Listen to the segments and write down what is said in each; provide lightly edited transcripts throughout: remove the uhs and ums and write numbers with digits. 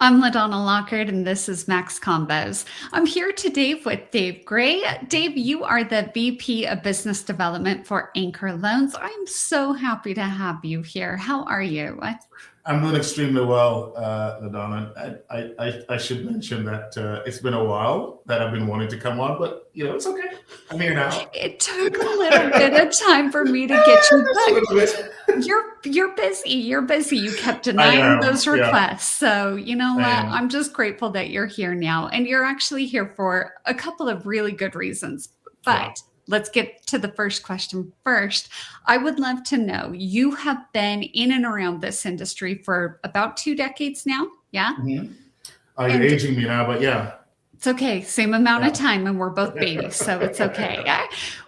I'm LaDonna Lockard, and this is Max Combos. I'm here today with Dave Gray. Dave, you are the VP of Business Development for Anchor Loans. I'm so happy to have you here. How are you? I'm doing extremely well, LaDonna. I should mention that it's been a while that I've been wanting to come on, but it's okay. I'm here now. It took a little bit of time for me to get you back. You're busy. You're busy. You kept denying those requests. Yeah. So you know what? I'm just grateful that you're here now, and you're actually here for a couple of really good reasons. But let's get to the first question first. I would love to know, you have been in and around this industry for about 2 decades now. Yeah. Mm-hmm. You're aging me now, but yeah. It's okay. Same amount of time, and we're both babies, so it's okay.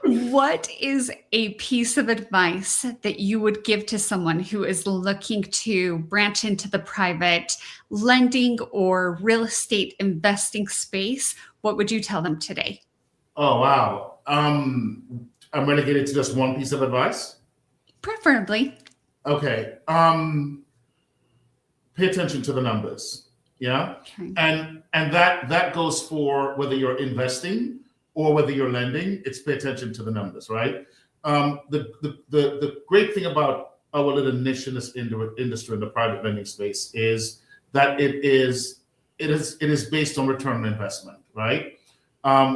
What is a piece of advice that you would give to someone who is looking to branch into the private lending or real estate investing space? What would you tell them today? Oh, wow. I'm going to get into just one piece of advice. Preferably. Okay. Pay attention to the numbers. Yeah. Okay. And that goes for whether you're investing or whether you're lending. It's pay attention to the numbers, right? The great thing about our little niche in this industry in the private lending space is that it is based on return on investment, right?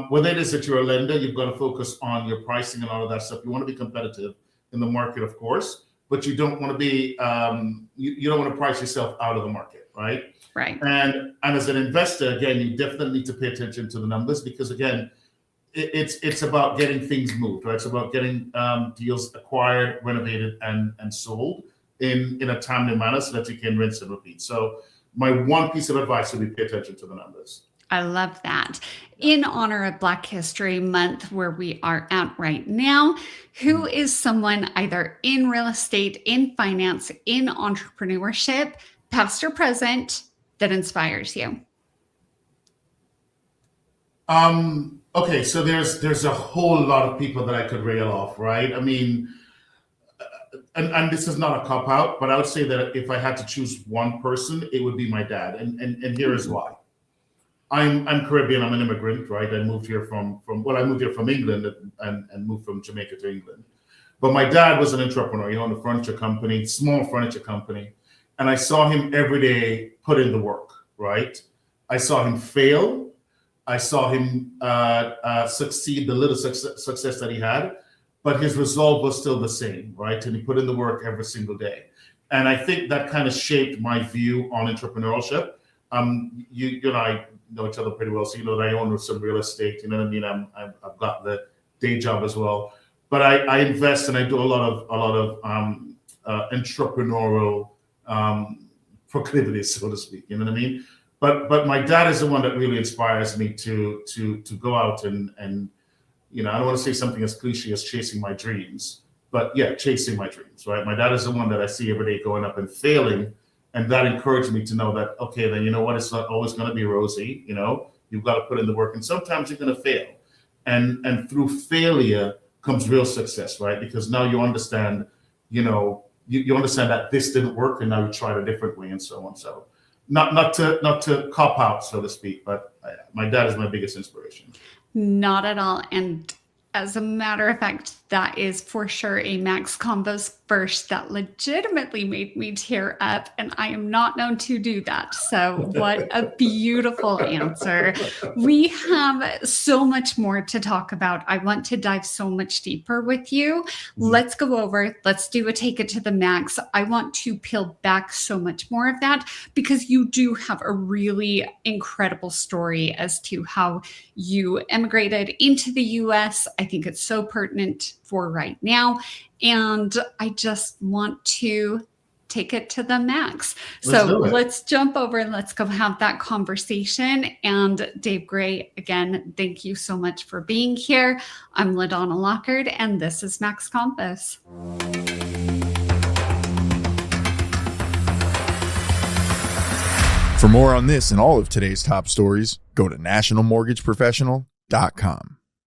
Whether it is that you're a lender, you've got to focus on your pricing and all of that stuff. You want to be competitive in the market, of course, but you don't want to be you don't want to price yourself out of the market, right? Right. And as an investor, again, you definitely need to pay attention to the numbers because again, it's about getting things moved, right? It's about getting deals acquired, renovated, and sold in a timely manner so that you can rinse and repeat. So my one piece of advice would be pay attention to the numbers. I love that. In honor of Black History Month, where we are at right now, who is someone either in real estate, in finance, in entrepreneurship, past or present, that inspires you? Okay, so there's a whole lot of people that I could rail off, right? I mean, and this is not a cop-out, but I would say that if I had to choose one person, it would be my dad. And here is why. I'm Caribbean. I'm an immigrant, right? I moved here from England and moved from Jamaica to England. But my dad was an entrepreneur, in a furniture company, small furniture company. And I saw him every day put in the work, right? I saw him fail. I saw him succeed, the little success that he had, but his resolve was still the same, right? And he put in the work every single day. And I think that kind of shaped my view on entrepreneurship. You and I know each other pretty well, so you know that I own some real estate. You know what I mean? I've got the day job as well, but I invest and I do a lot of entrepreneurial proclivities, so to speak. You know what I mean? But my dad is the one that really inspires me to go out and I don't want to say something as cliche as chasing my dreams, but yeah, chasing my dreams, right? My dad is the one that I see every day going up and failing. And that encouraged me to know that, okay, then you know what? It's not always going to be rosy. You've got to put in the work, and sometimes you're going to fail. And through failure comes real success, right? Because now you understand, you understand that this didn't work, and now you tried a different way, and so on. So, not to cop out, so to speak, but my dad is my biggest inspiration. Not at all, and as a matter of fact, that is for sure a Max Combos first that legitimately made me tear up, and I am not known to do that. So what a beautiful answer. We have so much more to talk about. I want to dive so much deeper with you. Let's go over, let's do a take it to the max. I want to peel back so much more of that because you do have a really incredible story as to how you emigrated into the US. I think it's so pertinent for right now. And I just want to take it to the max. Let's jump over and let's go have that conversation. And Dave Gray, again, thank you so much for being here. I'm LaDonna Lockard, and this is Max Combos. For more on this and all of today's top stories, go to nationalmortgageprofessional.com.